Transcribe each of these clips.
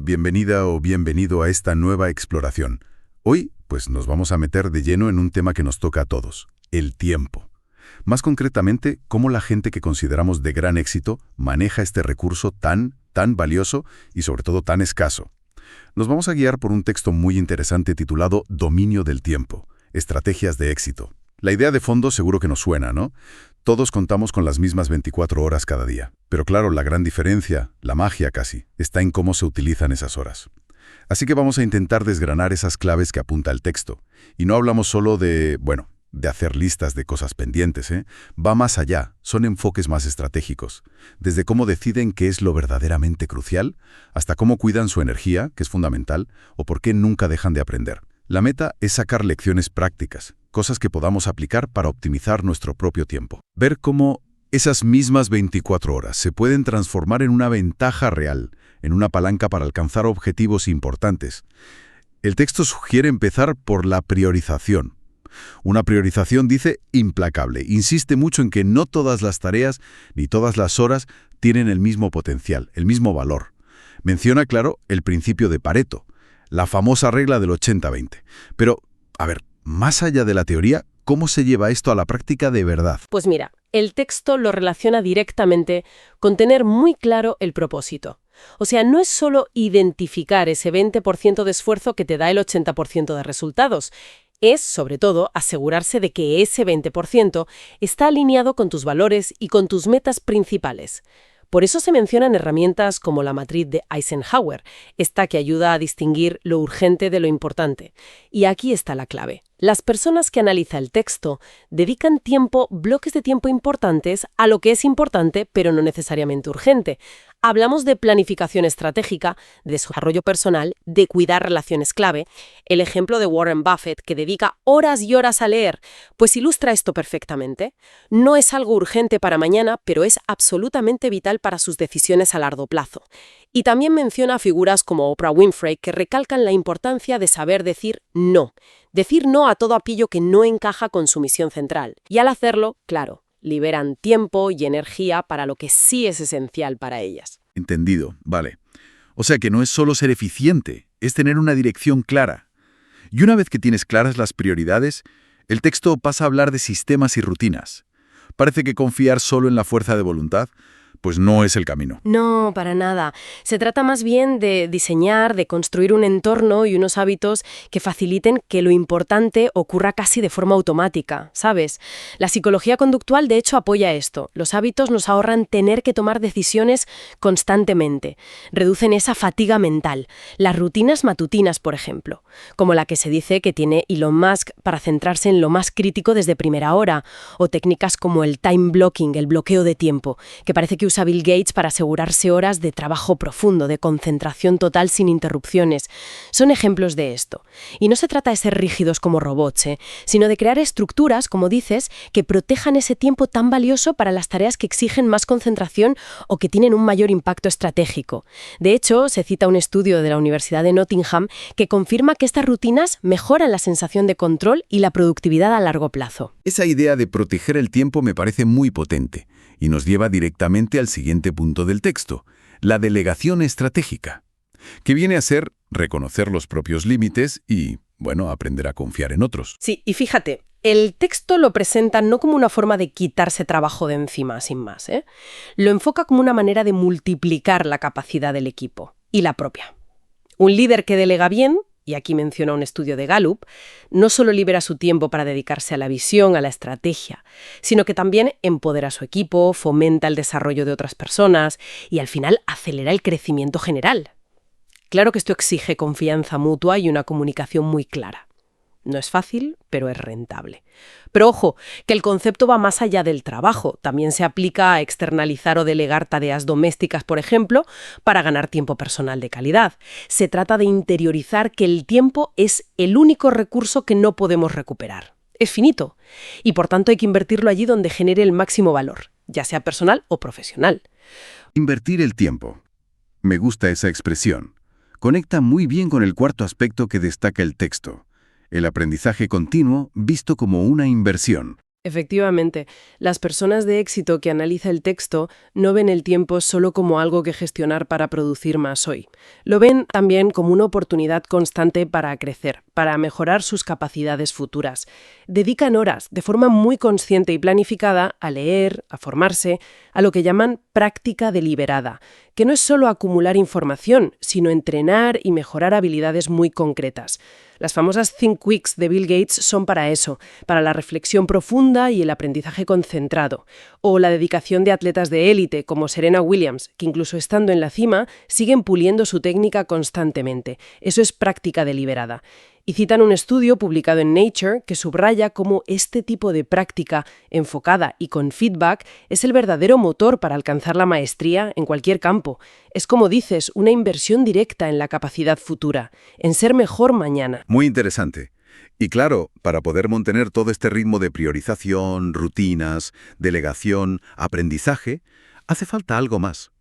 bienvenida o bienvenido a esta nueva exploración. Hoy, pues nos vamos a meter de lleno en un tema que nos toca a todos, el tiempo. Más concretamente, cómo la gente que consideramos de gran éxito maneja este recurso tan valioso y sobre todo tan escaso. Nos vamos a guiar por un texto muy interesante titulado Dominio del tiempo, estrategias de éxito. La idea de fondo seguro que nos suena, ¿no? Todos contamos con las mismas 24 horas cada día. Pero claro, la gran diferencia, la magia casi, está en cómo se utilizan esas horas. Así que vamos a intentar desgranar esas claves que apunta el texto. Y no hablamos solo de hacer listas de cosas pendientes, ¿eh? Va más allá, son enfoques más estratégicos. Desde cómo deciden qué es lo verdaderamente crucial, hasta cómo cuidan su energía, que es fundamental, o por qué nunca dejan de aprender. La meta es sacar lecciones prácticas, cosas que podamos aplicar para optimizar nuestro propio tiempo. Ver cómo esas mismas 24 horas se pueden transformar en una ventaja real, en una palanca para alcanzar objetivos importantes. El texto sugiere empezar por la priorización. Una priorización, dice, implacable. Insiste mucho en que no todas las tareas ni todas las horas tienen el mismo potencial, el mismo valor. Menciona, claro, el principio de Pareto, la famosa regla del 80-20. Pero, a ver, más allá de la teoría, ¿cómo se lleva esto a la práctica de verdad? Pues mira, el texto lo relaciona directamente con tener muy claro el propósito. O sea, no es solo identificar ese 20% de esfuerzo que te da el 80% de resultados. Es, sobre todo, asegurarse de que ese 20% está alineado con tus valores y con tus metas principales. Por eso se mencionan herramientas como la matriz de Eisenhower, esta que ayuda a distinguir lo urgente de lo importante. Y aquí está la clave. Las personas que analiza el texto dedican bloques de tiempo importantes a lo que es importante, pero no necesariamente urgente. Hablamos de planificación estratégica, de desarrollo personal, de cuidar relaciones clave. El ejemplo de Warren Buffett, que dedica horas y horas a leer, pues ilustra esto perfectamente. No es algo urgente para mañana, pero es absolutamente vital para sus decisiones a largo plazo. Y también menciona figuras como Oprah Winfrey que recalcan la importancia de saber decir no. Decir no a todo aquello que no encaja con su misión central. Y al hacerlo, claro, liberan tiempo y energía para lo que sí es esencial para ellas. Entendido, vale. O sea que no es solo ser eficiente, es tener una dirección clara. Y una vez que tienes claras las prioridades, el texto pasa a hablar de sistemas y rutinas. Parece que confiar solo en la fuerza de voluntad, pues no es el camino. No, para nada. Se trata más bien de diseñar, de construir un entorno y unos hábitos que faciliten que lo importante ocurra casi de forma automática, ¿sabes? La psicología conductual, de hecho, apoya esto. Los hábitos nos ahorran tener que tomar decisiones constantemente. Reducen esa fatiga mental. Las rutinas matutinas, por ejemplo, como la que se dice que tiene Elon Musk para centrarse en lo más crítico desde primera hora, o técnicas como el time blocking, el bloqueo de tiempo, que parece que usa Bill Gates para asegurarse horas de trabajo profundo, de concentración total sin interrupciones. Son ejemplos de esto. Y no se trata de ser rígidos como robots, sino de crear estructuras, como dices, que protejan ese tiempo tan valioso para las tareas que exigen más concentración o que tienen un mayor impacto estratégico. De hecho, se cita un estudio de la Universidad de Nottingham que confirma que estas rutinas mejoran la sensación de control y la productividad a largo plazo. Esa idea de proteger el tiempo me parece muy potente y nos lleva directamente al siguiente punto del texto, la delegación estratégica, que viene a ser reconocer los propios límites y, aprender a confiar en otros. Sí, y fíjate, el texto lo presenta no como una forma de quitarse trabajo de encima, sin más, Lo enfoca como una manera de multiplicar la capacidad del equipo y la propia. Un líder que delega bien, y aquí menciona un estudio de Gallup, no solo libera su tiempo para dedicarse a la visión, a la estrategia, sino que también empodera a su equipo, fomenta el desarrollo de otras personas y al final acelera el crecimiento general. Claro que esto exige confianza mutua y una comunicación muy clara. No es fácil, pero es rentable. Pero ojo, que el concepto va más allá del trabajo. También se aplica a externalizar o delegar tareas domésticas, por ejemplo, para ganar tiempo personal de calidad. Se trata de interiorizar que el tiempo es el único recurso que no podemos recuperar. Es finito. Y por tanto hay que invertirlo allí donde genere el máximo valor, ya sea personal o profesional. Invertir el tiempo. Me gusta esa expresión. Conecta muy bien con el cuarto aspecto que destaca el texto. El aprendizaje continuo visto como una inversión. Efectivamente, las personas de éxito que analiza el texto no ven el tiempo solo como algo que gestionar para producir más hoy. Lo ven también como una oportunidad constante para crecer, para mejorar sus capacidades futuras. Dedican horas, de forma muy consciente y planificada, a leer, a formarse, a lo que llaman práctica deliberada, que no es solo acumular información, sino entrenar y mejorar habilidades muy concretas. Las famosas Think Weeks de Bill Gates son para eso, para la reflexión profunda y el aprendizaje concentrado. O la dedicación de atletas de élite, como Serena Williams, que incluso estando en la cima, siguen puliendo su técnica constantemente. Eso es práctica deliberada. Y citan un estudio publicado en Nature que subraya cómo este tipo de práctica enfocada y con feedback es el verdadero motor para alcanzar la maestría en cualquier campo. Es, como dices, una inversión directa en la capacidad futura, en ser mejor mañana. Muy interesante. Y claro, para poder mantener todo este ritmo de priorización, rutinas, delegación, aprendizaje, hace falta algo más.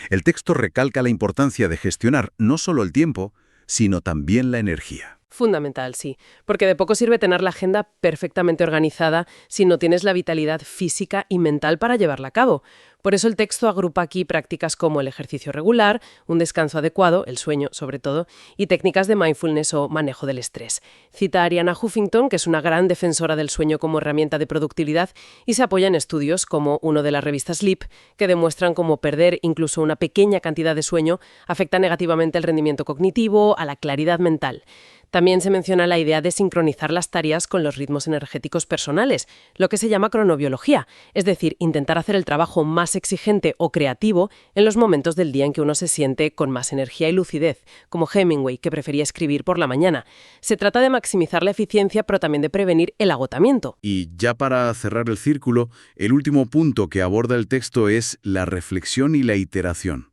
El texto recalca la importancia de gestionar no solo el tiempo, sino también la energía. Fundamental, sí, porque de poco sirve tener la agenda perfectamente organizada si no tienes la vitalidad física y mental para llevarla a cabo. Por eso el texto agrupa aquí prácticas como el ejercicio regular, un descanso adecuado, el sueño sobre todo, y técnicas de mindfulness o manejo del estrés. Cita a Arianna Huffington, que es una gran defensora del sueño como herramienta de productividad, y se apoya en estudios como uno de la revista Sleep, que demuestran cómo perder incluso una pequeña cantidad de sueño afecta negativamente el rendimiento cognitivo, a la claridad mental. También se menciona la idea de sincronizar las tareas con los ritmos energéticos personales, lo que se llama cronobiología, es decir, intentar hacer el trabajo más exigente o creativo en los momentos del día en que uno se siente con más energía y lucidez, como Hemingway, que prefería escribir por la mañana. Se trata de maximizar la eficiencia, pero también de prevenir el agotamiento. Y ya para cerrar el círculo, el último punto que aborda el texto es la reflexión y la iteración.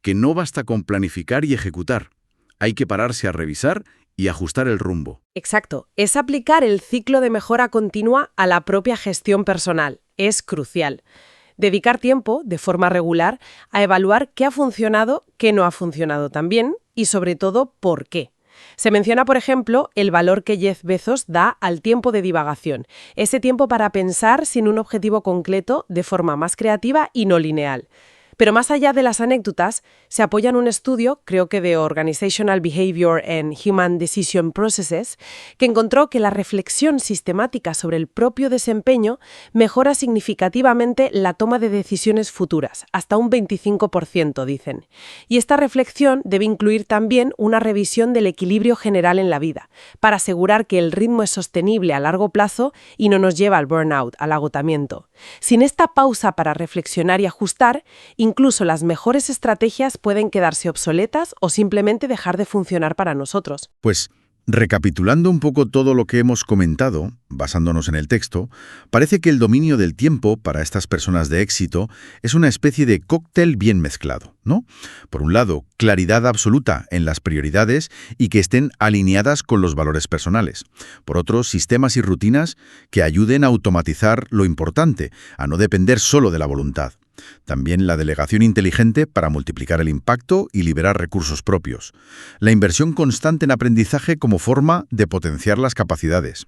Que no basta con planificar y ejecutar. Hay que pararse a revisar y ajustar el rumbo. Exacto, es aplicar el ciclo de mejora continua a la propia gestión personal. Es crucial. Dedicar tiempo, de forma regular, a evaluar qué ha funcionado, qué no ha funcionado tan bien y, sobre todo, por qué. Se menciona, por ejemplo, el valor que Jeff Bezos da al tiempo de divagación, ese tiempo para pensar sin un objetivo concreto, de forma más creativa y no lineal. Pero más allá de las anécdotas, se apoya en un estudio, creo que de Organizational Behavior and Human Decision Processes, que encontró que la reflexión sistemática sobre el propio desempeño mejora significativamente la toma de decisiones futuras, hasta un 25%, dicen. Y esta reflexión debe incluir también una revisión del equilibrio general en la vida, para asegurar que el ritmo es sostenible a largo plazo y no nos lleva al burnout, al agotamiento. Sin esta pausa para reflexionar y ajustar, incluso las mejores estrategias pueden quedarse obsoletas o simplemente dejar de funcionar para nosotros. Pues, recapitulando un poco todo lo que hemos comentado, basándonos en el texto, parece que el dominio del tiempo para estas personas de éxito es una especie de cóctel bien mezclado, ¿no? Por un lado, claridad absoluta en las prioridades y que estén alineadas con los valores personales. Por otro, sistemas y rutinas que ayuden a automatizar lo importante, a no depender solo de la voluntad. También la delegación inteligente para multiplicar el impacto y liberar recursos propios. La inversión constante en aprendizaje como forma de potenciar las capacidades.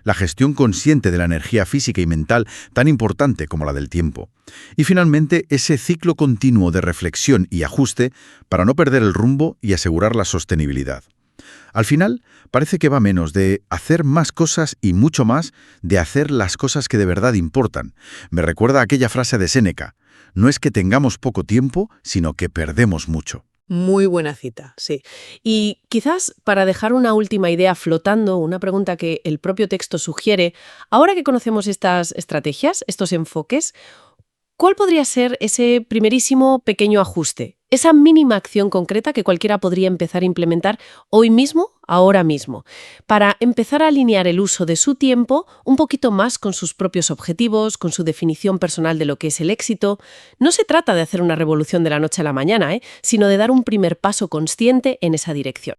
La gestión consciente de la energía física y mental tan importante como la del tiempo. Y finalmente, ese ciclo continuo de reflexión y ajuste para no perder el rumbo y asegurar la sostenibilidad. Al final, parece que va menos de hacer más cosas y mucho más de hacer las cosas que de verdad importan. Me recuerda a aquella frase de Séneca: no es que tengamos poco tiempo, sino que perdemos mucho. Muy buena cita, sí. Y quizás para dejar una última idea flotando, una pregunta que el propio texto sugiere, ahora que conocemos estas estrategias, estos enfoques, ¿cuál podría ser ese primerísimo pequeño ajuste? Esa mínima acción concreta que cualquiera podría empezar a implementar hoy mismo, ahora mismo, para empezar a alinear el uso de su tiempo un poquito más con sus propios objetivos, con su definición personal de lo que es el éxito. No se trata de hacer una revolución de la noche a la mañana, sino de dar un primer paso consciente en esa dirección.